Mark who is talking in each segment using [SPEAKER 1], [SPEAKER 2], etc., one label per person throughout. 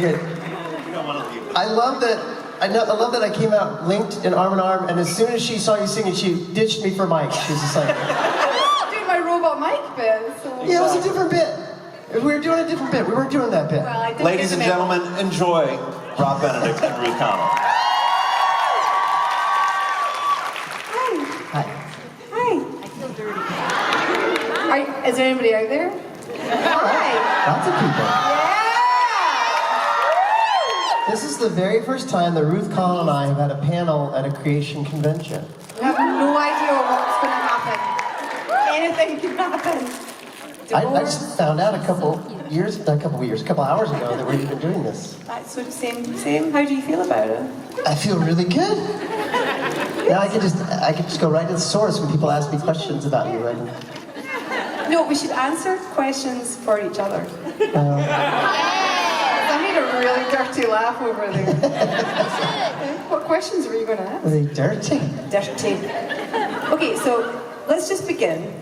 [SPEAKER 1] good. I love that. I love that I came out linked in arm, and as soon as she saw you singing, she ditched me for Mike. She was just like,
[SPEAKER 2] doing my robot Mike bit. So.
[SPEAKER 1] yeah, it was a different bit. We were doing a different bit. We weren't doing that bit.
[SPEAKER 2] Well,
[SPEAKER 3] ladies and gentlemen, enjoy Rob Benedict and Ruth Connell.
[SPEAKER 1] Hi.
[SPEAKER 2] Hi. I feel dirty. Is there anybody out there? Hi.
[SPEAKER 1] Lots of people.
[SPEAKER 2] Yeah.
[SPEAKER 1] This is the very first time that Ruth Connell and I have had a panel at a creation convention.
[SPEAKER 2] I have no idea what's going to happen. Anything can happen.
[SPEAKER 1] I just found out a couple hours ago that we're even doing this.
[SPEAKER 2] So same. How do you feel about it?
[SPEAKER 1] I feel really good. Now I can just go right to the source when people ask me questions about you.
[SPEAKER 2] No, we should answer questions for each other. I made a really dirty laugh over there. What questions were you going to ask?
[SPEAKER 1] Are they dirty?
[SPEAKER 2] Dirty. Okay, so let's just begin.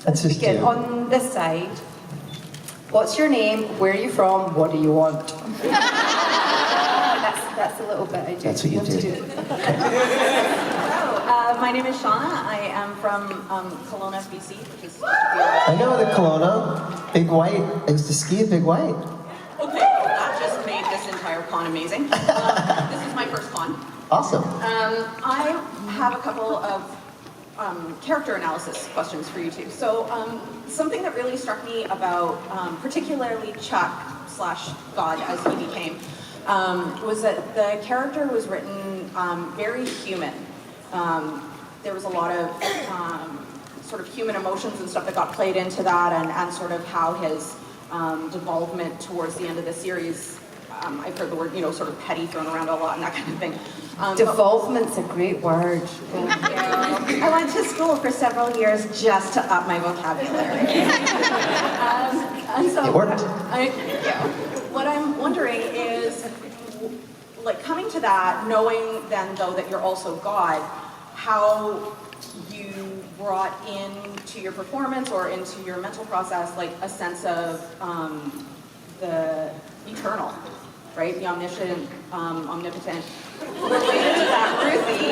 [SPEAKER 1] Let's just begin
[SPEAKER 2] on this side. What's your name? Where are you from? What do you want? That's a little bit I do.
[SPEAKER 1] That's what you do.
[SPEAKER 4] Hello, my name is Shauna. I am from Kelowna, BC, which is supposed to be
[SPEAKER 1] I know the Kelowna. Big White. I used to ski at Big White.
[SPEAKER 4] Okay, that just made this entire con amazing. This is my first con.
[SPEAKER 1] Awesome.
[SPEAKER 4] I have a couple of character analysis questions for you two. So something that really struck me about particularly Chuck/God as he became was that the character was written very human. There was a lot of sort of human emotions and stuff that got played into that, and sort of how his development towards the end of the series, I've heard the word, sort of petty thrown around a lot and that kind of thing.
[SPEAKER 2] Devolvement's a great word.
[SPEAKER 4] I went to school for several years just to up my vocabulary. And so
[SPEAKER 1] It worked.
[SPEAKER 4] What I'm wondering is, like, coming to that, knowing then though that you're also God, how you brought into your performance or into your mental process like a sense of the eternal, right? The omniscient, omnipotent. Related to that, Ruthie.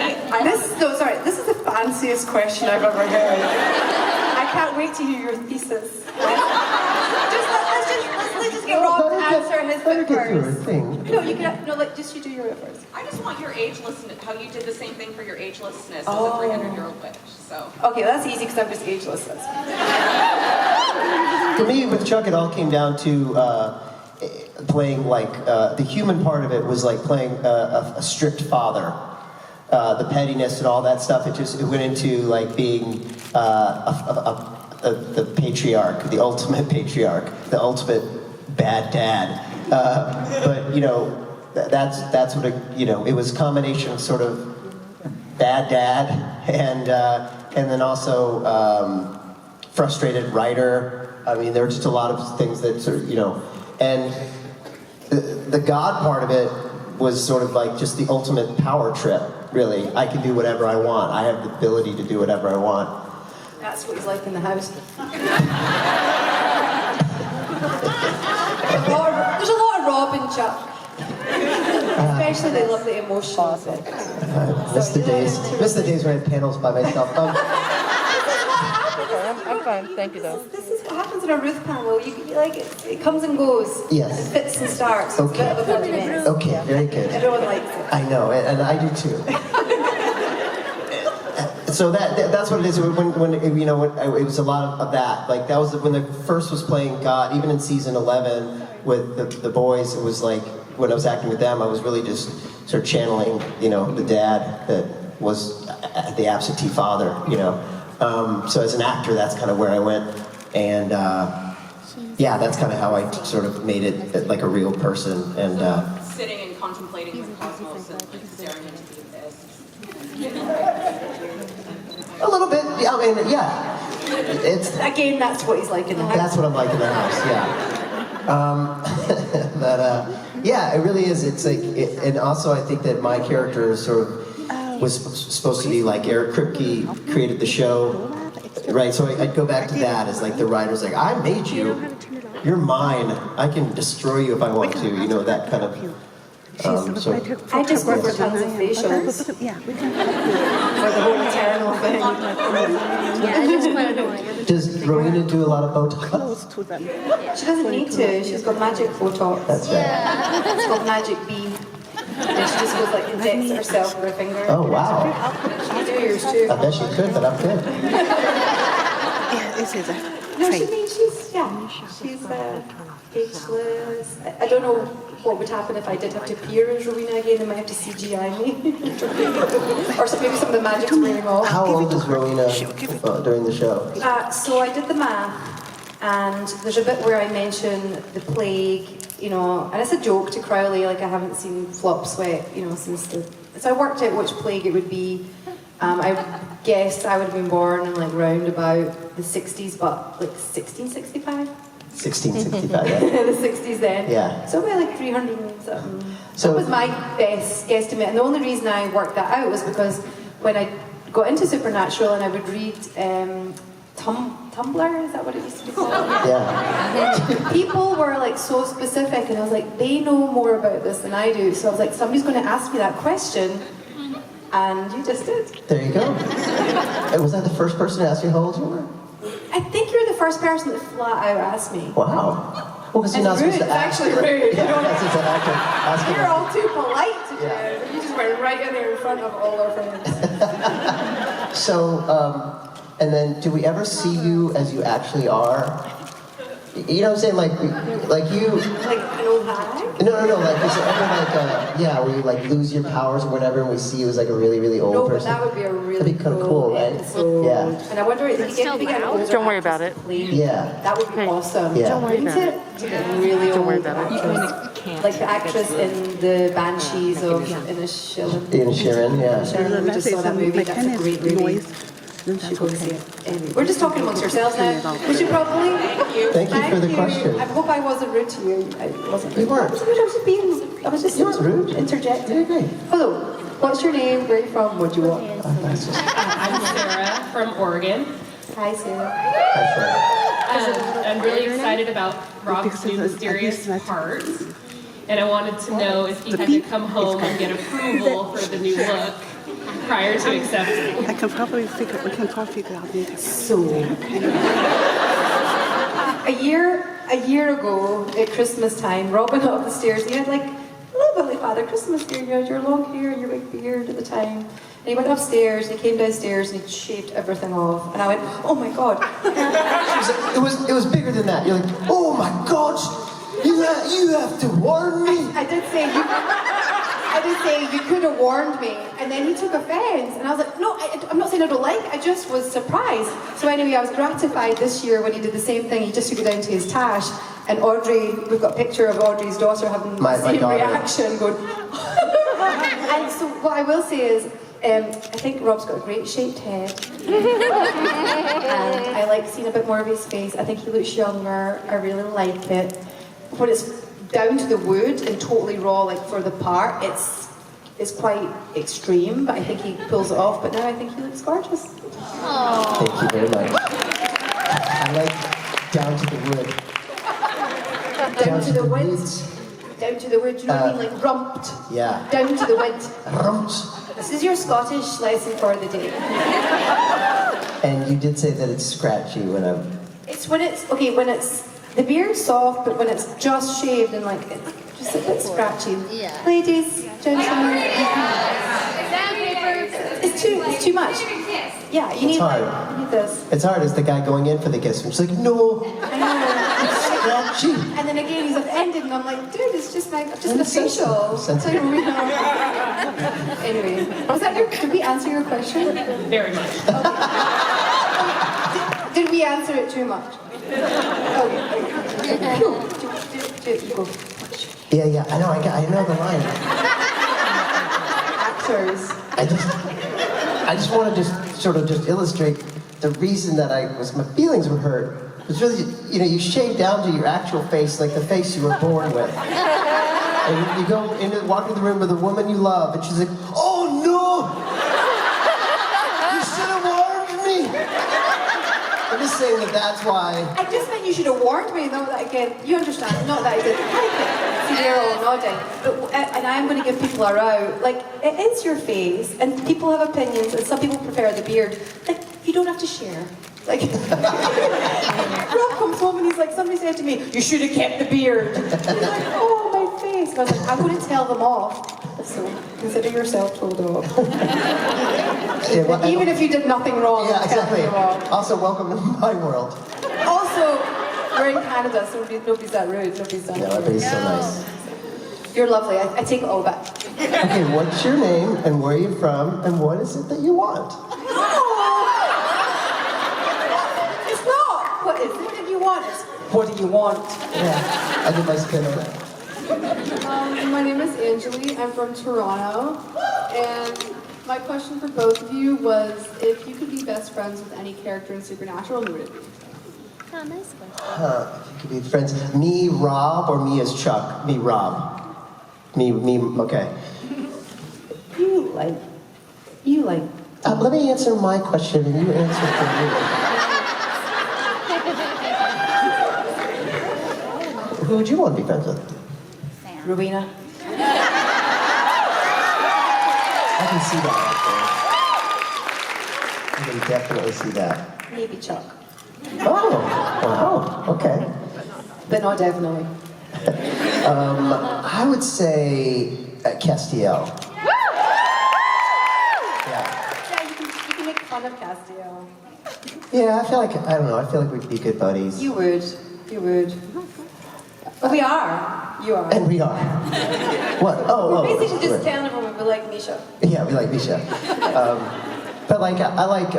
[SPEAKER 2] This is the fanciest question I've ever heard. I can't wait to hear your thesis. Let's just get Rob to answer his bit first. No, you can. No, just you do your bit first.
[SPEAKER 4] I just want your agelessness, how you did the same thing for your agelessness as a 300-year-old witch. So.
[SPEAKER 2] Okay, that's easy because I'm just ageless.
[SPEAKER 1] For me, with Chuck, it all came down to playing like the human part of it was like playing a strict father. The pettiness and all that stuff. It went into like being the patriarch, the ultimate patriarch, the ultimate bad dad. But that's what it was a combination of sort of bad dad and then also frustrated writer. I mean, there were just a lot of things that sort of and the God part of it was sort of like just the ultimate power trip. Really, I can do whatever I want. I have the ability to do whatever I want.
[SPEAKER 2] That's what he's like in the house. There's a lot of Rob and Chuck. Especially they love the emotional bit.
[SPEAKER 1] Miss the days where I had panels by myself.
[SPEAKER 5] I'm fine, thank you though.
[SPEAKER 2] This is what happens in a Ruth panel. You like it comes and goes.
[SPEAKER 1] Yes.
[SPEAKER 2] It fits and starts. It's
[SPEAKER 1] Okay.
[SPEAKER 2] a bit of a bloody mess.
[SPEAKER 1] Okay, very good.
[SPEAKER 2] Everyone likes it.
[SPEAKER 1] I know, and I do too. So that's what it is. When it was a lot of that. Like that was when the first was playing God. Even in season 11 with the boys, it was like when I was acting with them, I was really just sort of channeling, the dad that was the absentee father. So as an actor, that's kind of where I went, and that's kind of how I sort of made it like a real person. And
[SPEAKER 4] sitting and contemplating the cosmos and like staring into the abyss.
[SPEAKER 1] a little bit, yeah. I mean, yeah. It's
[SPEAKER 2] Again, that's what he's like in the house.
[SPEAKER 1] that's what I'm like in the house, yeah. But yeah, it really is. It's like, and also I think that my character is sort of was supposed to be like Eric Kripke created the show, right? So I'd go back to that as like the writer's like, I made you You're mine. I can destroy you if I want to. You know, that kind of. So,
[SPEAKER 2] I just go for tons of facials.
[SPEAKER 5] Yeah, we can.
[SPEAKER 2] For the whole eternal thing.
[SPEAKER 5] Yeah, it's just quite annoying.
[SPEAKER 1] does Rowena do a lot of Botox?
[SPEAKER 5] Close to them.
[SPEAKER 2] She doesn't need to. She's got magic Botox.
[SPEAKER 1] That's right.
[SPEAKER 2] It's called Magic Bee. And she just goes like injects it herself with her finger.
[SPEAKER 1] Oh, wow.
[SPEAKER 2] She can do yours too.
[SPEAKER 1] I bet she could, but I'm good.
[SPEAKER 5] Yeah, this is a
[SPEAKER 2] No, she
[SPEAKER 5] trait.
[SPEAKER 2] means she's ageless. I don't know what would happen if I did have to appear as Rowena again. They might have to CGI me. Or maybe some of the magic's wearing off.
[SPEAKER 1] How old is Rowena during the show?
[SPEAKER 2] So I did the math, and there's a bit where I mention the plague, you know, and it's a joke to Crowley, like I haven't seen Flop Sweat, you know, since the... So I worked out which plague it would be. I guessed I would have been born in like round about the 60s, but like 1665?
[SPEAKER 1] 1665, yeah.
[SPEAKER 2] The 60s then.
[SPEAKER 1] Yeah.
[SPEAKER 2] So about like 300 and something.
[SPEAKER 1] So-
[SPEAKER 2] That was my best guesstimate. And the only reason I worked that out was because when I got into Supernatural and I would read Tumblr, is that what it used to be called?
[SPEAKER 1] Yeah.
[SPEAKER 2] People were like so specific, and I was like, they know more about this than I do. So I was like, somebody's going to ask me that question, and you just did.
[SPEAKER 1] There you go. And was that the first person to ask you how old you were?
[SPEAKER 2] I think you're the first person that flat out asked me.
[SPEAKER 1] Wow. Well, because you're not
[SPEAKER 2] It's rude.
[SPEAKER 1] supposed to
[SPEAKER 2] It's
[SPEAKER 1] ask.
[SPEAKER 2] actually rude.
[SPEAKER 1] Yeah, that's it's an actor asking.
[SPEAKER 2] You're all too polite to do.
[SPEAKER 1] Yeah.
[SPEAKER 2] You just went right in there in front of all our friends.
[SPEAKER 1] So, and then do we ever see you as you actually are? You know what I'm saying? Like you...
[SPEAKER 2] Like an old hag?
[SPEAKER 1] No, like, is it ever like, where you like lose your powers or whatever and we see you as like a really, really old
[SPEAKER 2] No, but
[SPEAKER 1] person?
[SPEAKER 2] that would be a really
[SPEAKER 1] That'd be kind of cool, right?
[SPEAKER 2] episode.
[SPEAKER 1] Yeah.
[SPEAKER 2] And I wonder if you
[SPEAKER 5] still
[SPEAKER 2] get
[SPEAKER 5] loud?
[SPEAKER 2] older
[SPEAKER 6] Don't worry about
[SPEAKER 2] actors
[SPEAKER 6] it.
[SPEAKER 2] to play,
[SPEAKER 1] Yeah.
[SPEAKER 2] that would be awesome.
[SPEAKER 1] Yeah. Don't
[SPEAKER 6] worry
[SPEAKER 2] Wouldn't
[SPEAKER 6] about
[SPEAKER 2] it? To get a really
[SPEAKER 6] Don't worry
[SPEAKER 2] old
[SPEAKER 6] about it.
[SPEAKER 2] actress. Like the actress in the Banshees of Inisherin.
[SPEAKER 1] Ian Sheeran, yeah.
[SPEAKER 2] Sharon, we just saw that movie. That's a great movie.
[SPEAKER 5] noise. Then
[SPEAKER 2] You should
[SPEAKER 5] that's
[SPEAKER 2] go and see
[SPEAKER 5] okay.
[SPEAKER 2] it. Anyway, we're just talking amongst ourselves now. We should probably.
[SPEAKER 1] Thank you for the question.
[SPEAKER 2] I hope I wasn't rude to you. I wasn't.
[SPEAKER 1] You weren't.
[SPEAKER 2] I was just being. I was just.
[SPEAKER 1] You weren't rude.
[SPEAKER 2] Interjecting.
[SPEAKER 1] You're great.
[SPEAKER 2] Hello. What's your name? Where are you from? What do you want?
[SPEAKER 1] That's just...
[SPEAKER 7] I'm Sarah from Oregon.
[SPEAKER 2] Hi, Sarah.
[SPEAKER 1] That's right.
[SPEAKER 7] I'm really excited about Rob's
[SPEAKER 5] Because
[SPEAKER 7] new
[SPEAKER 5] it's a-
[SPEAKER 7] mysterious
[SPEAKER 5] I guess
[SPEAKER 7] part. And I wanted to know if he had to come home and get approval for the new look prior to accepting.
[SPEAKER 5] We can probably figure out the
[SPEAKER 2] So, a year ago at Christmas time, Rob went up the stairs. He had like a little bit like Father Christmas here. You had your long hair and your big beard at the time. And he went upstairs and he came downstairs and he shaved everything off. And I went, oh my God.
[SPEAKER 1] It was bigger than that. You're like, oh my gosh, you have to warn me.
[SPEAKER 2] I did say you could have warned me, and then he took offense, and I was like, no, I'm not saying I don't like. I just was surprised. So anyway, I was gratified this year when he did the same thing. He just took it down to his tash, and Audrey, we've got a picture of Audrey's daughter having
[SPEAKER 1] My
[SPEAKER 2] the same
[SPEAKER 1] daughter.
[SPEAKER 2] reaction, going. And so what I will say is, I think Rob's got a great shaped head, and I like seeing a bit more of his face. I think he looks younger. I really like it. When it's down to the wood and totally raw, like for the part, it's quite extreme, but I think he pulls it off. But now I think he looks gorgeous.
[SPEAKER 1] Thank you very much. I like down to the wood.
[SPEAKER 2] Down to the wood.
[SPEAKER 1] woods.
[SPEAKER 2] Down to the wood. You know what I mean? Like rumped.
[SPEAKER 1] Yeah.
[SPEAKER 2] Down to the wood.
[SPEAKER 1] Rumps.
[SPEAKER 2] This is your Scottish lesson for the day.
[SPEAKER 1] And you did say that it's scratchy when I'm...
[SPEAKER 2] It's when it's the beard's soft, but when it's just shaved and like it's just a bit scratchy.
[SPEAKER 6] Yeah.
[SPEAKER 2] Ladies, gentlemen. It's too much. Yeah, you need
[SPEAKER 1] hard.
[SPEAKER 2] like, you need this.
[SPEAKER 1] It's hard as the guy going in for the kiss. And she's like, no,
[SPEAKER 2] I know.
[SPEAKER 1] scratchy.
[SPEAKER 2] And then again he's offended, and I'm like, dude, it's just like just an
[SPEAKER 1] Sensitive.
[SPEAKER 2] official.
[SPEAKER 1] Sensitive.
[SPEAKER 2] So, you know. Anyway, did we answer your question?
[SPEAKER 7] Very much.
[SPEAKER 2] Did we answer it too much? Okay. Go.
[SPEAKER 1] Yeah, I know, I know the line.
[SPEAKER 2] Actors.
[SPEAKER 1] I just want to just illustrate the reason that my feelings were hurt. It's really, you shave down to your actual face, like the face you were born with. And you walk into the room with a woman you love, and she's like, oh no! You should have warned me! I'm just saying that that's why.
[SPEAKER 2] I just meant you should have warned me. Not that again. You understand? Not that I didn't like it. See, they're all nodding. But and I'm going to give people a row. Like it is your face, and people have opinions, and some people prefer the beard. Like you don't have to share. Like Rob comes home and he's like, somebody said to me, "You should have kept the beard." He's like, "Oh, my face." And I was like, "I'm going to tell them off." So consider yourself told off.
[SPEAKER 1] Yeah, well,
[SPEAKER 2] Even if you did nothing wrong.
[SPEAKER 1] Yeah,
[SPEAKER 2] I'm telling
[SPEAKER 1] exactly.
[SPEAKER 2] you off.
[SPEAKER 1] Also, welcome to my world.
[SPEAKER 2] Also, we're in Canada, so nobody's that rude. Nobody's that
[SPEAKER 1] Yeah,
[SPEAKER 2] rude.
[SPEAKER 1] everybody's so nice.
[SPEAKER 2] You're lovely. I take it all back.
[SPEAKER 1] Okay, what's your name and where are you from and what is it that you want?
[SPEAKER 2] It's not. What is it that you want? It's, what do you want?
[SPEAKER 1] Yeah, I did my spin on that.
[SPEAKER 6] My name is Angeli. I'm from Toronto. And my question for both of you was if you could be best friends with any character in Supernatural, who would it be?
[SPEAKER 8] Oh, nice question.
[SPEAKER 1] If you could be friends, me, Rob, or me as Chuck? Me, Rob. Me, okay.
[SPEAKER 2] You like.
[SPEAKER 1] Let me answer my question and you answer for me. Who would you want to be friends with?
[SPEAKER 2] Rowena.
[SPEAKER 1] I can see that right there. I can definitely see that.
[SPEAKER 2] Maybe Chuck.
[SPEAKER 1] Oh, wow, okay.
[SPEAKER 2] But not definitely.
[SPEAKER 1] I would say Castiel. Yeah.
[SPEAKER 2] Yeah, you can make fun of Castiel.
[SPEAKER 1] Yeah, I feel like we'd be good buddies.
[SPEAKER 2] You would. But we are. You are.
[SPEAKER 1] And we are. What?
[SPEAKER 2] We're basically just
[SPEAKER 1] right.
[SPEAKER 2] telling everyone we like Misha.
[SPEAKER 1] Yeah, we like Misha. But like, I like,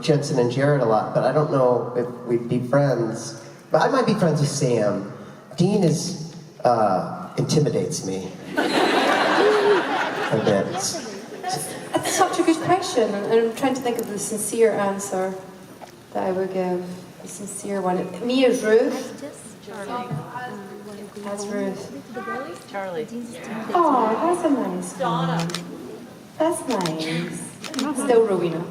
[SPEAKER 1] Jensen and Jared a lot, but I don't know if we'd be friends. But I might be friends with Sam. Dean intimidates me. A bit.
[SPEAKER 2] That's such a good question, and I'm trying to think of the sincere answer that I would give. The sincere one. Me as Ruth. As Ruth.
[SPEAKER 8] Charlie.
[SPEAKER 2] Oh, that's a nice one. That's nice. Still Rowena.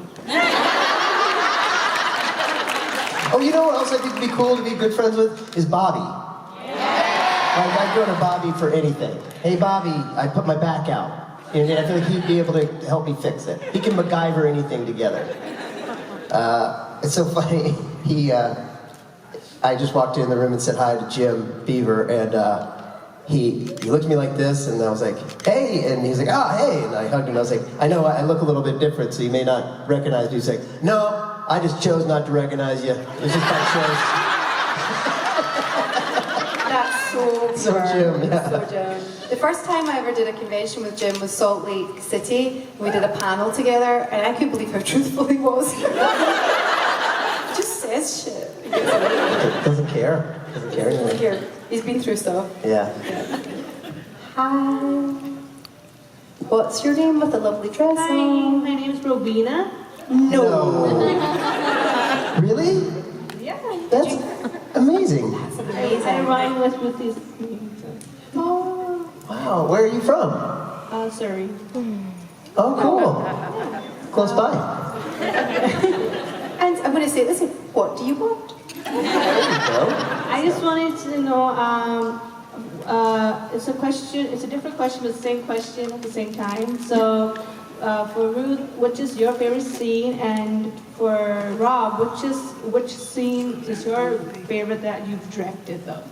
[SPEAKER 1] Oh, you know what else I think would be cool to be good friends with? Is Bobby. Like, I'd go to Bobby for anything. Hey, Bobby, I put my back out. And I feel like he'd be able to help me fix it. He can MacGyver anything together. It's so funny. I just walked in the room and said hi to Jim Beaver, and he looked at me like this, and I was like, hey, and he's like, hey, and I hugged him, and I was like, I know I look a little bit different, so you may not recognize me. He's like, no, I just chose not to recognize you. It's just my choice.
[SPEAKER 2] That's so
[SPEAKER 1] So Jim, yeah.
[SPEAKER 2] So Jim. The first time I ever did a convention with Jim was Salt Lake City. We did a panel together, and I couldn't believe how truthful he was. Just says shit.
[SPEAKER 1] Doesn't care. Doesn't care anyway.
[SPEAKER 2] Here, he's been through stuff.
[SPEAKER 1] Yeah.
[SPEAKER 2] Hi. What's your name with the lovely dress
[SPEAKER 9] Hi,
[SPEAKER 2] on?
[SPEAKER 9] my name is Robina.
[SPEAKER 1] No. Really?
[SPEAKER 9] Yeah.
[SPEAKER 1] That's amazing.
[SPEAKER 2] That's
[SPEAKER 9] I
[SPEAKER 2] amazing.
[SPEAKER 9] rhyme with Ruth's name.
[SPEAKER 2] Oh.
[SPEAKER 1] Wow, where are you from?
[SPEAKER 9] Sorry.
[SPEAKER 1] Oh, cool. Close by.
[SPEAKER 2] And I'm going to say, listen, what do you want?
[SPEAKER 1] There you go.
[SPEAKER 9] I just wanted to know, it's a question, it's a different question, but the same question at the same time. So, for Ruth, which is your favorite scene? And for Rob, which scene is your favorite that you've directed, though?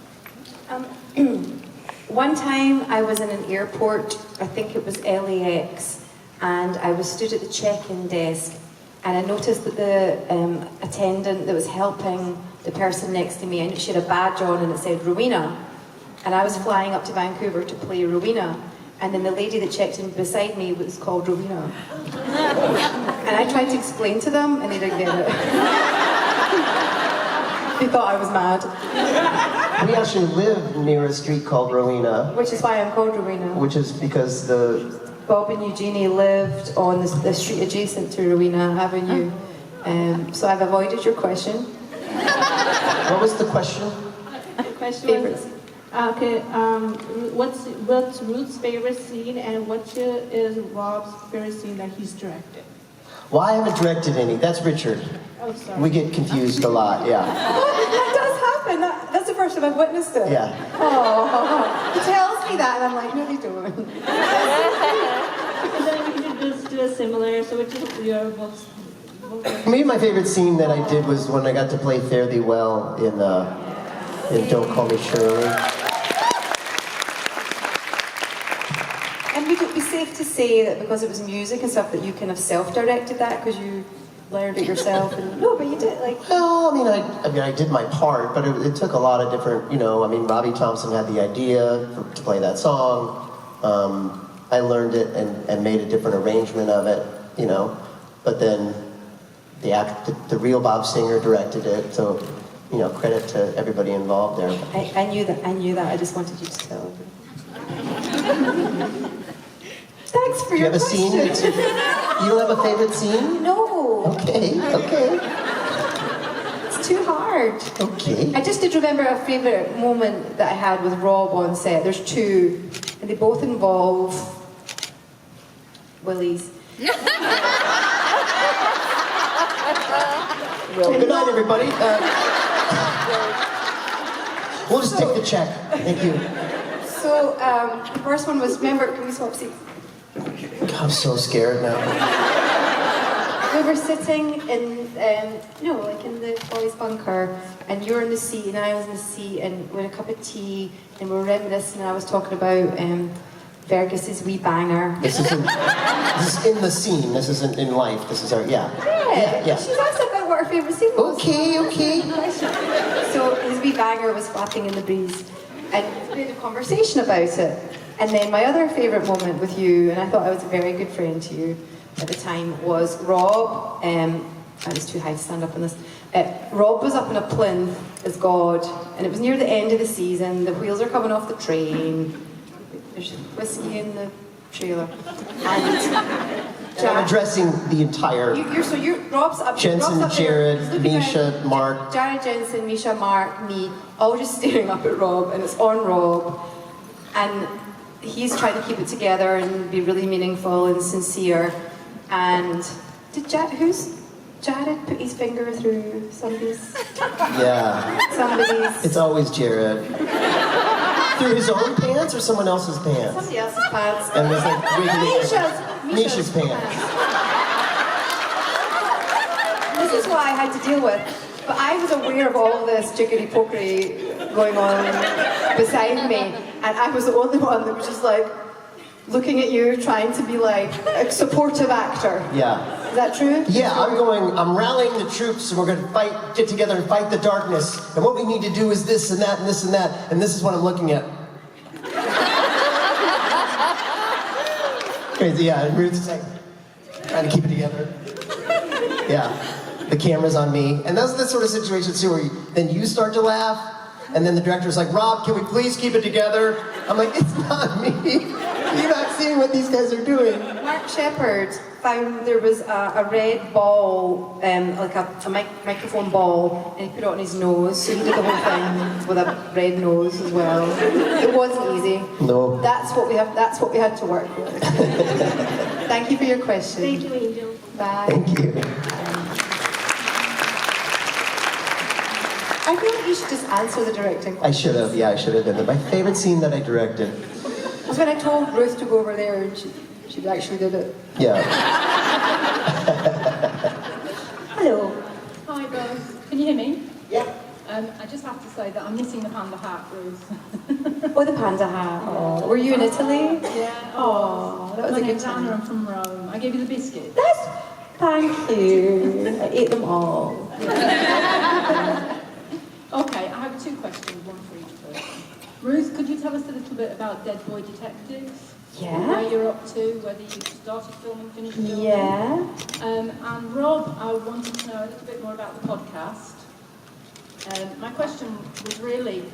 [SPEAKER 2] One time I was in an airport, I think it was LAX, and I was stood at the check-in desk, and I noticed that the attendant that was helping the person next to me, and she had a badge on and it said Rowena, and I was flying up to Vancouver to play Rowena, and then the lady that checked in beside me was called Rowena. And I tried to explain to them, and they didn't get it. They thought I was mad,
[SPEAKER 1] We actually live near a street called Rowena,
[SPEAKER 2] which is why I'm called Rowena.
[SPEAKER 1] which is because the...
[SPEAKER 2] Bob and Eugenie lived on the street adjacent to Rowena Avenue. So I've avoided your question.
[SPEAKER 1] What was the question?
[SPEAKER 9] The question
[SPEAKER 2] Favorites.
[SPEAKER 9] was, okay, what's Ruth's favorite scene, and what is Rob's favorite scene that he's directed?
[SPEAKER 1] Well, I haven't directed any. That's Richard.
[SPEAKER 9] Oh, sorry.
[SPEAKER 1] We get confused a lot, yeah.
[SPEAKER 2] That does happen. That's the first time I've witnessed it.
[SPEAKER 1] Yeah.
[SPEAKER 2] Oh, he tells me that, and I'm like, no, they don't.
[SPEAKER 9] And then we could just do a similar, so which is your most...
[SPEAKER 1] Maybe my favorite scene that I did was when I got to play Fare Thee Well in Don't Call Me Shirley.
[SPEAKER 2] And would it be safe to say that because it was music and stuff that you kind of self-directed that because you learned it yourself? And no, but you did like.
[SPEAKER 1] Well, I mean, I did my part, but it took a lot of different, I mean, Robbie Thompson had the idea to play that song. I learned it and made a different arrangement of it, but then the real Bob Singer directed it, so, credit to everybody involved there.
[SPEAKER 2] I knew that. I just wanted you to tell everyone. Thanks for
[SPEAKER 1] Do you
[SPEAKER 2] your
[SPEAKER 1] have a scene?
[SPEAKER 2] question.
[SPEAKER 1] You don't have a favorite scene?
[SPEAKER 2] No.
[SPEAKER 1] Okay.
[SPEAKER 2] It's too hard.
[SPEAKER 1] Okay.
[SPEAKER 2] I just did remember a favourite moment that I had with Rob on set. There's two, and they both involve willies.
[SPEAKER 1] Well, good night, everybody. We'll just take the check. Thank you.
[SPEAKER 2] So the first one was, remember, can we swap seats?
[SPEAKER 1] God, I'm so scared now.
[SPEAKER 2] We were sitting in, like in the boys' bunker, and you were in the seat, and I was in the seat, and we had a cup of tea, and we were reminiscing, and I was talking about Fergus's wee banger.
[SPEAKER 1] This is in the scene. This isn't in life. This is our, yeah.
[SPEAKER 2] Yeah. She's asked about what her favourite scene was.
[SPEAKER 1] Okay.
[SPEAKER 2] So his wee banger was flapping in the breeze, and we had a conversation about it. And then my other favourite moment with you, and I thought I was a very good friend to you at the time, was Rob. I was too high to stand up on this. Rob was up in a plinth as God, and it was near the end of the season. The wheels are coming off the train. There's whiskey in the trailer, and
[SPEAKER 1] I'm addressing the entire.
[SPEAKER 2] Rob's up.
[SPEAKER 1] Jensen,
[SPEAKER 2] Rob's up there,
[SPEAKER 1] Jared,
[SPEAKER 2] he's looking
[SPEAKER 1] Misha,
[SPEAKER 2] around.
[SPEAKER 1] Mark.
[SPEAKER 2] Jared, Jensen, Misha, Mark, me, all just staring up at Rob, and it's on Rob, and he's trying to keep it together and be really meaningful and sincere. And who's Jared put his finger through somebody's?
[SPEAKER 1] Yeah.
[SPEAKER 2] Somebody's.
[SPEAKER 1] It's always Jared. Through his own pants or someone else's pants?
[SPEAKER 2] Somebody else's pants.
[SPEAKER 1] And was like wiggling.
[SPEAKER 2] Misha's
[SPEAKER 1] pants.
[SPEAKER 2] This is what I had to deal with. But I was aware of all this jiggery-pokery going on beside me, and I was the only one that was just like looking at you, trying to be like a supportive actor.
[SPEAKER 1] Yeah.
[SPEAKER 2] Is that true?
[SPEAKER 1] Yeah, I'm rallying the troops, and we're going to get together and fight the darkness. And what we need to do is this and that and this and that, and this is what I'm looking at. Crazy, yeah. And Ruth's like trying to keep it together. Yeah. The camera's on me, and that's the sort of situation too, where then you start to laugh, and then the director's like, "Rob, can we please keep it together?" I'm like, "It's not me. You're not seeing what these guys are doing."
[SPEAKER 2] Mark Shepard found there was a red ball, like a microphone ball, and he put it on his nose, so he did the whole thing with a red nose as well. It wasn't easy.
[SPEAKER 1] No.
[SPEAKER 2] That's what we had to work with. Thank you for your question.
[SPEAKER 9] Thank you, Angel.
[SPEAKER 2] Bye.
[SPEAKER 1] Thank you.
[SPEAKER 2] I feel like you should just answer the directing question.
[SPEAKER 1] I should have been. My favorite scene that I directed.
[SPEAKER 2] Was when I told Ruth to go over there and she actually did it.
[SPEAKER 1] Yeah.
[SPEAKER 2] Hello.
[SPEAKER 10] Hi guys, can you hear me?
[SPEAKER 2] Yeah.
[SPEAKER 10] I just have to say that I'm missing the panda hat, Ruth.
[SPEAKER 2] Oh, the panda hat. Oh, were you in Italy?
[SPEAKER 10] Yeah.
[SPEAKER 2] Oh, that was
[SPEAKER 10] My
[SPEAKER 2] a good
[SPEAKER 10] name's Anna,
[SPEAKER 2] time.
[SPEAKER 10] I'm from Rome. I gave you the biscuit.
[SPEAKER 2] Thank you. I ate them all.
[SPEAKER 10] Okay, I have two questions, one for each person. Ruth, could you tell us a little bit about Dead Boy Detectives?
[SPEAKER 2] Yeah.
[SPEAKER 10] Where you're up to, whether you started filming, finished filming?
[SPEAKER 2] Yeah.
[SPEAKER 10] And Rob, I wanted to know a little bit more about the podcast. My question was really,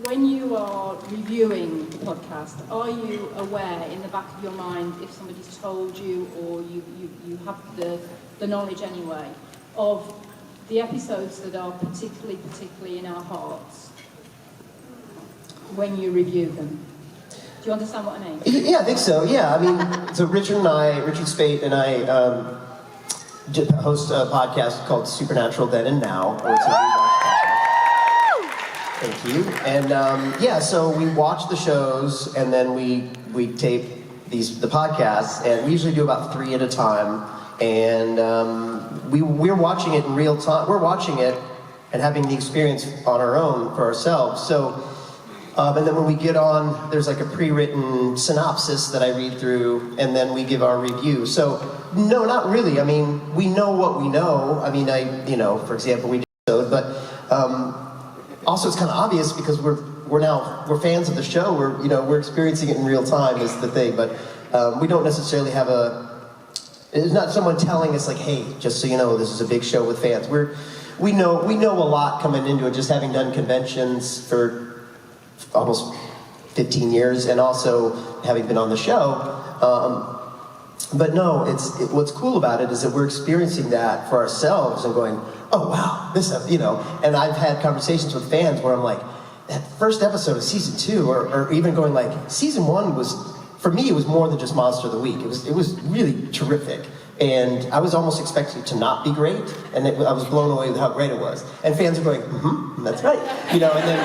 [SPEAKER 10] when you are reviewing the podcast, are you aware in the back of your mind, if somebody's told you or you have the knowledge anyway, of the episodes that are particularly in our hearts when you review them? Do you understand what I mean?
[SPEAKER 1] Yeah, I think so. Yeah, I mean, so Richard Spate and I, host a podcast called Supernatural Then and Now. It's a rewatch podcast. Thank you. And yeah, so we watch the shows and then we tape the podcasts, and we usually do about 3 at a time. And we're watching it in real time. We're watching it and having the experience on our own for ourselves. So, and then when we get on, there's like a pre-written synopsis that I read through, and then we give our review. So, no, not really. I mean, we know what we know. I mean, for example, we did, but also it's kind of obvious because we're fans of the show. We're experiencing it in real time is the thing, but we don't necessarily have it's not someone telling us like, hey, just so you know, this is a big show with fans. We know a lot coming into it, just having done conventions for almost 15 years, and also having been on the show. But no, what's cool about it is that we're experiencing that for ourselves and going, oh wow, this, and I've had conversations with fans where I'm like, that first episode of season 2, or even going like, season 1 was, for me, it was more than just Monster of the Week. It was really terrific. And I was almost expecting it to not be great, and I was blown away with how great it was. And fans are going, that's right. And then...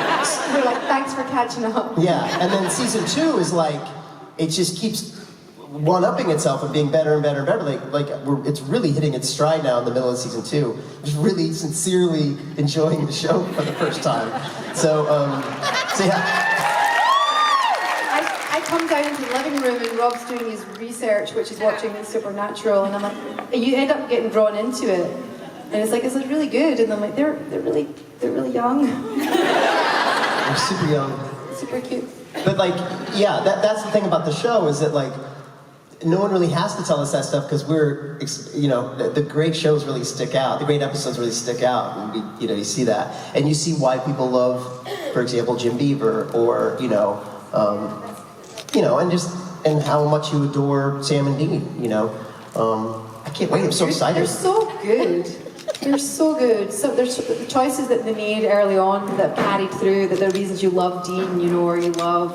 [SPEAKER 2] We're like, thanks for catching up.
[SPEAKER 1] Yeah, and then season 2 is like, it just keeps one-upping itself and being better and better and better. It's really hitting its stride now in the middle of season 2. Just really sincerely enjoying the show for the first time. So yeah.
[SPEAKER 2] I come down into the living room and Rob's doing his research, which is watching Supernatural, and I'm like, and you end up getting drawn into it, and it's like, is it really good? And I'm like, they're really young.
[SPEAKER 1] They're super young.
[SPEAKER 2] Super cute.
[SPEAKER 1] But that's the thing about the show is that no one really has to tell us that stuff because we're, the great shows really stick out. The great episodes really stick out, and you see that, and you see why people love, for example, Jim Beaver, or and how much you adore Sam and Dean. I can't wait. I'm so excited.
[SPEAKER 2] They're so good. They're so good. So there's the choices that they made early on that carried through. That the reasons you love Dean, or you love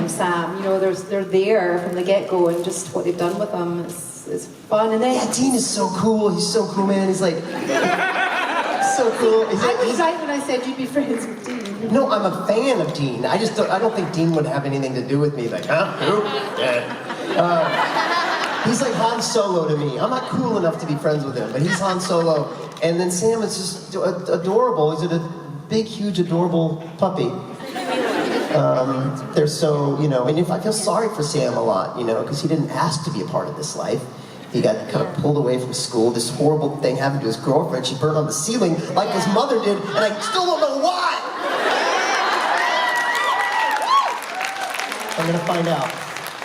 [SPEAKER 2] Sam. They're there from the get-go, and just what they've done with them is fun. And then
[SPEAKER 1] Dean is so cool. He's so cool, man. He's like so cool.
[SPEAKER 2] I was right when I said you'd be friends with Dean.
[SPEAKER 1] No, I'm a fan of Dean. I don't think Dean would have anything to do with me. Like, huh? Who? Yeah. He's like Han Solo to me. I'm not cool enough to be friends with him, but he's Han Solo. And then Sam is just adorable. He's a big, huge, adorable puppy. They're so, and I feel sorry for Sam a lot, because he didn't ask to be a part of this life. He got kind of pulled away from school. This horrible thing happened to his girlfriend. She burned on the ceiling like his mother did, and I still don't know why. I'm gonna find out.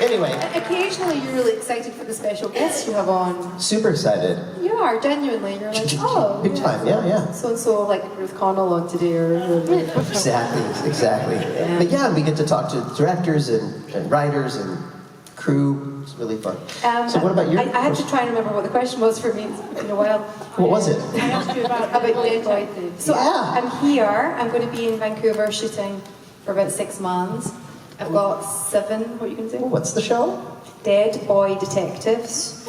[SPEAKER 1] Anyway.
[SPEAKER 2] Occasionally you're really excited for the special guests you have on.
[SPEAKER 1] Super excited.
[SPEAKER 2] You are, genuinely. You're like, oh.
[SPEAKER 1] Big time, yeah.
[SPEAKER 2] So like Ruth Connell on today, or...
[SPEAKER 1] Exactly. Yeah. But yeah, we get to talk to directors and writers and crew. It's really fun. So what about your...
[SPEAKER 2] I had to try and remember what the question was for me. It's been a while.
[SPEAKER 1] What was it?
[SPEAKER 2] I asked you about Dead Boy. So
[SPEAKER 1] yeah.
[SPEAKER 2] I'm here. I'm going to be in Vancouver shooting for about 6 months. I've got 7, what are you going to say?
[SPEAKER 1] What's the show?
[SPEAKER 2] Dead Boy Detectives.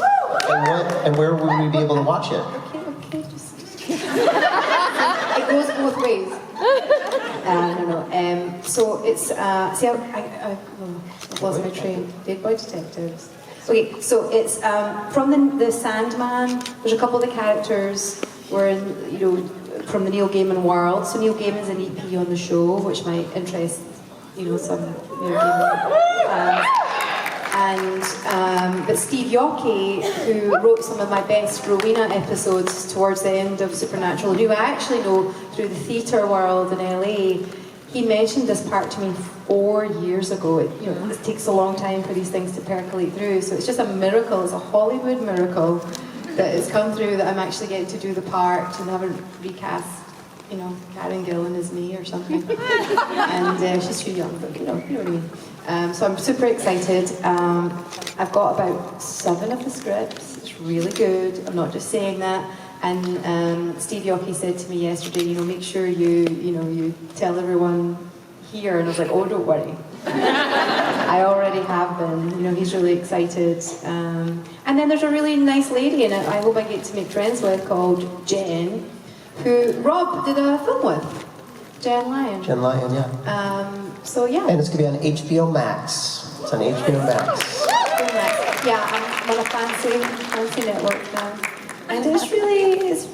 [SPEAKER 1] And where will we be able to watch it?
[SPEAKER 2] Okay, just... It goes both ways. No. So it's, I've lost my train. Dead Boy Detectives. Okay, so it's from the Sandman. There's a couple of the characters were in, from the Neil Gaiman world. So Neil Gaiman's an EP on the show, which might interest some but Steve Yockey, who wrote some of my best Rowena episodes towards the end of Supernatural, who I actually know through the theatre world in LA, he mentioned this part to me 4 years ago. It takes a long time for these things to percolate through, so it's just a miracle. It's a Hollywood miracle that has come through, that I'm actually getting to do the part and haven't recast Karen Gillan is me or something. And she's too young, but you know what I mean. So I'm super excited. I've got about 7 of the scripts. It's really good. I'm not just saying that. And Steve Yockey said to me yesterday, make sure you tell everyone here. And I was like, oh, don't worry. I already have been. He's really excited. And And then there's a really nice lady in it I hope I get to make friends with called Jen, who Rob did a film with. Jen Lyon.
[SPEAKER 1] Jen Lyon, yeah.
[SPEAKER 2] So yeah.
[SPEAKER 1] And it's going to be on HBO Max. It's on HBO Max.
[SPEAKER 2] Yeah, I'm on a fancy network now. And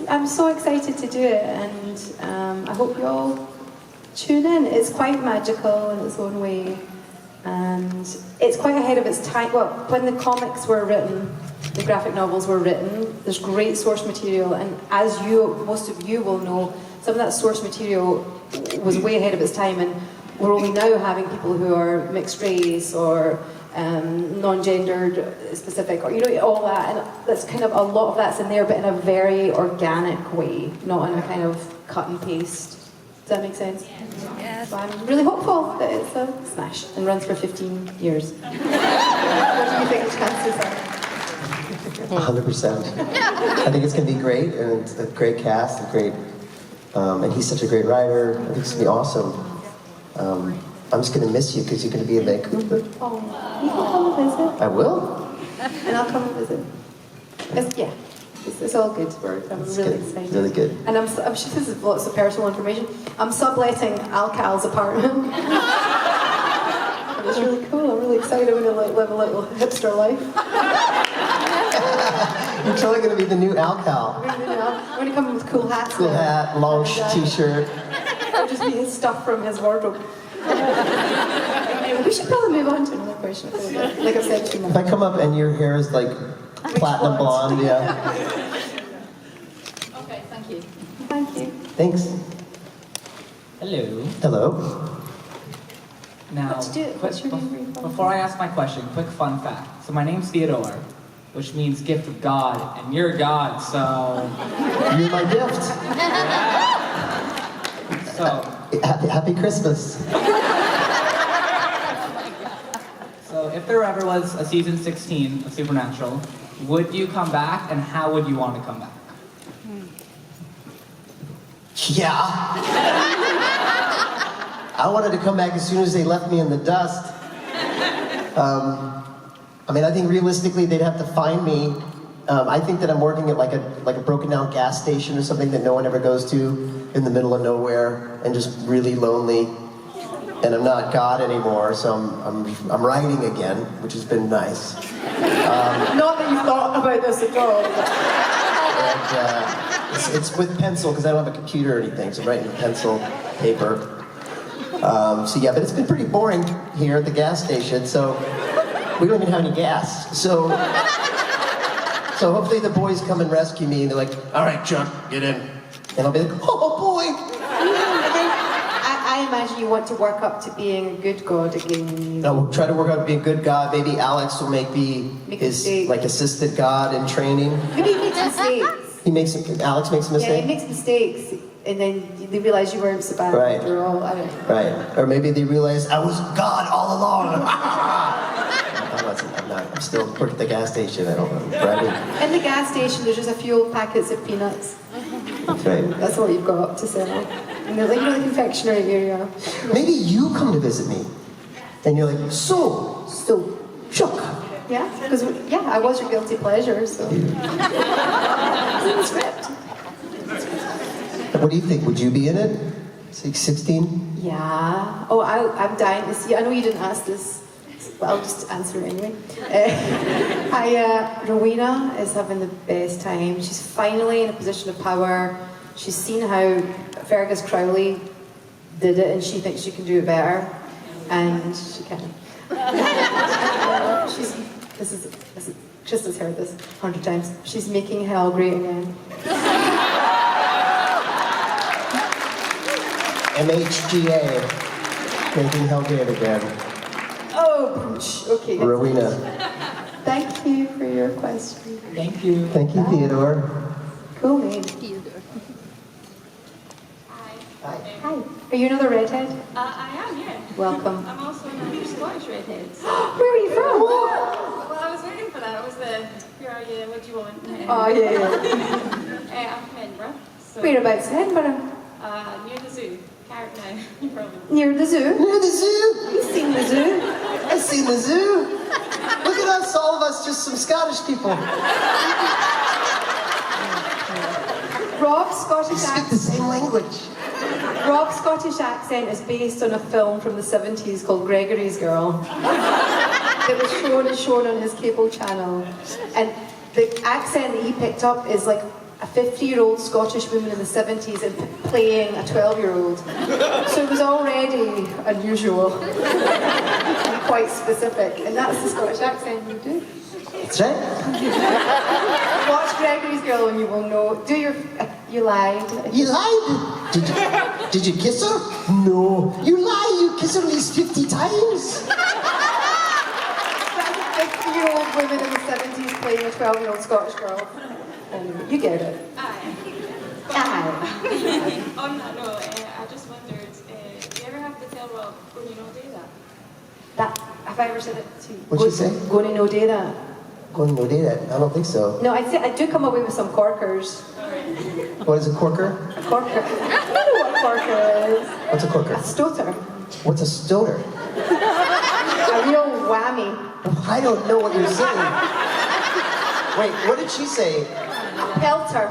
[SPEAKER 2] I'm so excited to do it, and I hope you all tune in. It's quite magical in its own way, and it's quite ahead of its time. Well, when the comics were written, the graphic novels were written, there's great source material, and as most of you will know, some of that source material was way ahead of its time, and we're only now having people who are mixed race or non-gendered specific, or all that, and that's kind of a lot of that's in there, but in a very organic way, not in a kind of cut and paste. Does that make sense?
[SPEAKER 8] Yes.
[SPEAKER 2] So I'm really hopeful that it's a smash and runs for 15 years. What do you think the chances are?
[SPEAKER 1] 100%. I think it's going to be great, and it's a great cast, and he's such a great writer. I think it's going to be awesome. I'm just going to miss you because you're going to be in Vancouver.
[SPEAKER 2] Oh, you can come and visit.
[SPEAKER 1] I will.
[SPEAKER 2] And I'll come and visit. It's all good. I'm really excited.
[SPEAKER 1] Really good.
[SPEAKER 2] And I'm sure this is lots of personal information. I'm subletting Al-Cal's apartment. It's really cool. I'm really excited. I'm going to live a little hipster life.
[SPEAKER 1] You're totally going to be the new Al-Cal.
[SPEAKER 2] I'm going to come in with cool hats.
[SPEAKER 1] Cool hat, long t-shirt.
[SPEAKER 2] I'll just be his stuff from his wardrobe. Anyway, we should probably move on to another question. Like I said, too much.
[SPEAKER 1] If I come up and your hair is like platinum blonde, yeah.
[SPEAKER 10] Okay, thank you.
[SPEAKER 2] Thank you.
[SPEAKER 1] Thanks.
[SPEAKER 11] Hello.
[SPEAKER 1] Hello.
[SPEAKER 11] Now,
[SPEAKER 2] What's your name? Where you from?
[SPEAKER 11] before I ask my question, quick fun fact. So my name's Theodore, which means gift of God, and you're God, so...
[SPEAKER 1] You're my gift.
[SPEAKER 11] So,
[SPEAKER 1] Happy Christmas.
[SPEAKER 11] so if there ever was a season 16 of Supernatural, would you come back, and how would you want to come back?
[SPEAKER 1] Yeah. I wanted to come back as soon as they left me in the dust. I mean, I think realistically they'd have to find me. I think that I'm working at like a broken down gas station or something that no one ever goes to in the middle of nowhere and just really lonely. And I'm not God anymore, so I'm writing again, which has been nice.
[SPEAKER 2] Not that you've thought about this at all.
[SPEAKER 1] And, it's with pencil because I don't have a computer or anything, so I'm writing with pencil, paper. So yeah, but it's been pretty boring here at the gas station, so we don't even have any gas. So hopefully the boys come and rescue me and they're like, all right, Chuck, get in. And I'll be like, oh boy.
[SPEAKER 2] I imagine you want to work up to being a good God again.
[SPEAKER 1] No, we'll try to work out to be a good God. Maybe Alex will make his like assistant God in training.
[SPEAKER 2] Maybe he makes mistakes.
[SPEAKER 1] Alex makes a mistake?
[SPEAKER 2] Yeah, he makes mistakes. And then they realize you weren't so bad
[SPEAKER 1] Right.
[SPEAKER 2] after all. I don't know.
[SPEAKER 1] Right. Or maybe they realize I was God all along. I'm still working at the gas station. I don't know. Driving.
[SPEAKER 2] In the gas station, there's just a few packets of peanuts.
[SPEAKER 1] That's right.
[SPEAKER 2] That's all you've got to sell. And they're like, the confectionery area.
[SPEAKER 1] Maybe you come to visit me. And you're like, so, Chuck.
[SPEAKER 2] Yeah, because I was your guilty pleasure, so. It's in the script.
[SPEAKER 1] What do you think? Would you be in it? 16?
[SPEAKER 2] Yeah. Oh, I'm dying to see. I know you didn't ask this, but I'll just answer it anyway. Rowena is having the best time. She's finally in a position of power. She's seen how Fergus Crowley did it, and she thinks she can do it better, and she can. Krista's heard this 100 times. She's making hell great again.
[SPEAKER 1] MHGA. Making hell great again.
[SPEAKER 2] Oh, okay.
[SPEAKER 1] Rowena.
[SPEAKER 2] Thank you for your question.
[SPEAKER 11] Thank you.
[SPEAKER 1] Thank you, Theodore.
[SPEAKER 2] Cool name.
[SPEAKER 4] Hi.
[SPEAKER 2] Hi. Are you another redhead?
[SPEAKER 4] I am, yeah.
[SPEAKER 2] Welcome.
[SPEAKER 4] I'm also another Scottish redhead.
[SPEAKER 2] Where are you from?
[SPEAKER 4] Well, I was waiting for that. It was the, where are you, what do you want?
[SPEAKER 2] Oh, yeah.
[SPEAKER 4] I'm from Edinburgh. So,
[SPEAKER 2] Whereabouts in Edinburgh?
[SPEAKER 4] near the zoo. Carrick now, probably.
[SPEAKER 2] Near the zoo?
[SPEAKER 1] Near the zoo.
[SPEAKER 2] You've seen the zoo.
[SPEAKER 1] I've seen the zoo. Look at us, all of us, just some Scottish people.
[SPEAKER 2] Rob's Scottish
[SPEAKER 1] We speak the
[SPEAKER 2] accent.
[SPEAKER 1] same language.
[SPEAKER 2] Rob's Scottish accent is based on a film from the 70s called Gregory's Girl. It was shown on his cable channel. And the accent that he picked up is like a 50-year-old Scottish woman in the 70s and playing a 12-year-old. So it was already unusual and quite specific. And that's the Scottish accent you do.
[SPEAKER 1] That's right.
[SPEAKER 2] Watch Gregory's Girl and you will know. You lied.
[SPEAKER 1] You lied? Did you kiss her? No. You lie, you kiss her at least 50 times.
[SPEAKER 2] 50-year-old women in the 70s playing a 12-year-old Scottish girl. You get it.
[SPEAKER 12] Aye. On that note, I just wondered, do you ever have to tell Rob when you don't do that?
[SPEAKER 2] Have I ever said it to you?
[SPEAKER 1] What'd you say?
[SPEAKER 2] Going to no do that.
[SPEAKER 1] Going to do that? I don't think so.
[SPEAKER 2] No, I'd say I do come away with some corkers.
[SPEAKER 1] What is a corker?
[SPEAKER 2] A corker. You know what a corker is?
[SPEAKER 1] What's a corker?
[SPEAKER 2] A stoter.
[SPEAKER 1] What's a stoner?
[SPEAKER 2] A real whammy.
[SPEAKER 1] I don't know what you're saying. Wait, what did she say?
[SPEAKER 2] A pelter.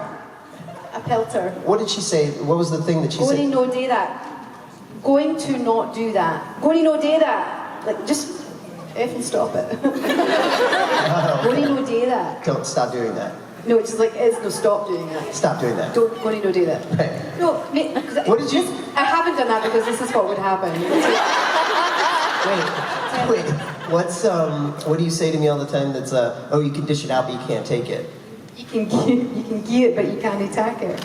[SPEAKER 2] A pelter.
[SPEAKER 1] What did she say? What was the thing that she
[SPEAKER 2] Going to
[SPEAKER 1] said?
[SPEAKER 2] no do that. Going to not do that. Going to no do that. Like, just effing stop it. Going to no do that.
[SPEAKER 1] Don't stop doing that.
[SPEAKER 2] No, it's just like, no, stop doing that.
[SPEAKER 1] Stop doing that.
[SPEAKER 2] Don't go and do that.
[SPEAKER 1] Right.
[SPEAKER 2] No,
[SPEAKER 1] What did you-
[SPEAKER 2] I haven't done that because this is what would happen.
[SPEAKER 1] Wait. What do you say to me all the time that's, oh, you can dish it out, but you can't take it?
[SPEAKER 2] You can give it, but you can't attack it.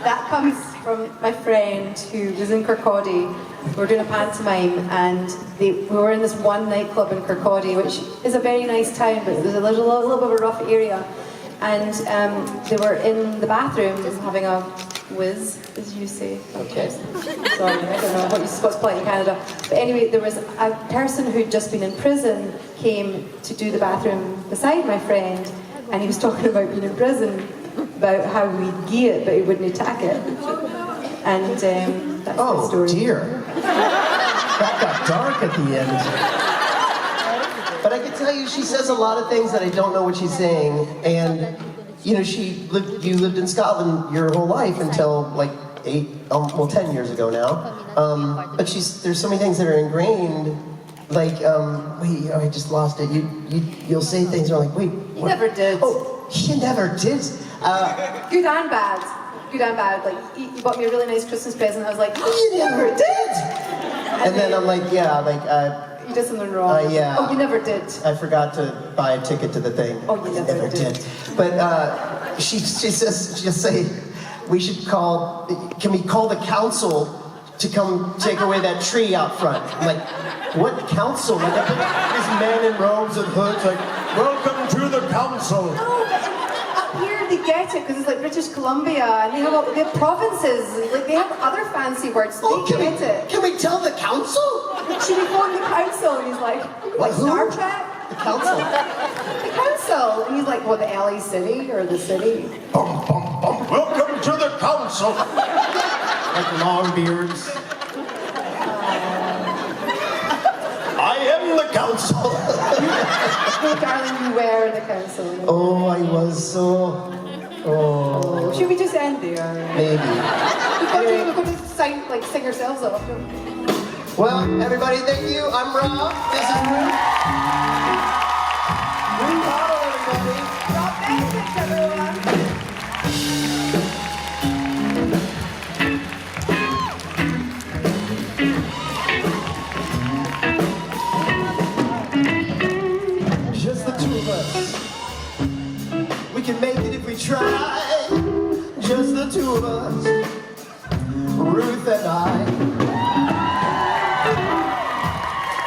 [SPEAKER 2] That comes from my friend who was in Kirkcaldy. We were doing a pantomime, and we were in this one nightclub in Kirkcaldy, which is a very nice town, but it was a little bit of a rough area. And they were in the bathroom having a whiz, as you say.
[SPEAKER 1] Okay.
[SPEAKER 2] Sorry, I don't know what's polite in Canada. But anyway, there was a person who'd just been in prison came to do the bathroom beside my friend, and he was talking about being in prison, about how we'd gee it, but he wouldn't attack it. And that's the story.
[SPEAKER 1] Oh, dear. That got dark at the end. But I can tell you, she says a lot of things that I don't know what she's saying. And, you know, you lived in Scotland your whole life until like 10 years ago now. But there's so many things that are ingrained. Like, wait, I just lost it. You'll say things and I'm like, wait.
[SPEAKER 2] You never did.
[SPEAKER 1] Oh, you never did.
[SPEAKER 2] Good and bad. Good and bad. Like, you bought me a really nice Christmas present. I was like,
[SPEAKER 1] You never did. And then I'm like, yeah, like,
[SPEAKER 2] you did something wrong.
[SPEAKER 1] yeah.
[SPEAKER 2] Oh, you never did.
[SPEAKER 1] I forgot to buy a ticket to the thing.
[SPEAKER 2] Oh, you never did.
[SPEAKER 1] But she says, she just say, can we call the council to come take away that tree out front? I'm like, what council? Like, this man in robes and hoods, like, welcome to the council.
[SPEAKER 2] No, but up here they get it because it's like British Columbia and they have provinces, like they have other fancy words.
[SPEAKER 1] Oh,
[SPEAKER 2] They get it.
[SPEAKER 1] Can we tell the council?
[SPEAKER 2] Should we phone the council? And he's like,
[SPEAKER 1] What, who?
[SPEAKER 2] Star Trek?
[SPEAKER 1] The council.
[SPEAKER 2] The council. And he's like, well, the LA city or the city?
[SPEAKER 1] Bum, bum, bum. Welcome to the council. Like long beards. I am the council.
[SPEAKER 2] No, darling, you were the council.
[SPEAKER 1] Oh, I was so. Oh.
[SPEAKER 2] Should we just end there?
[SPEAKER 1] Maybe.
[SPEAKER 2] We're going to sing ourselves off.
[SPEAKER 1] Well, everybody, thank you. I'm Rob. This is Ruth. Ruth Hall, everybody.
[SPEAKER 2] Rob Benedict, everyone.
[SPEAKER 1] Just the two of us. We can make it if we try. Just the two of us. Ruth and I.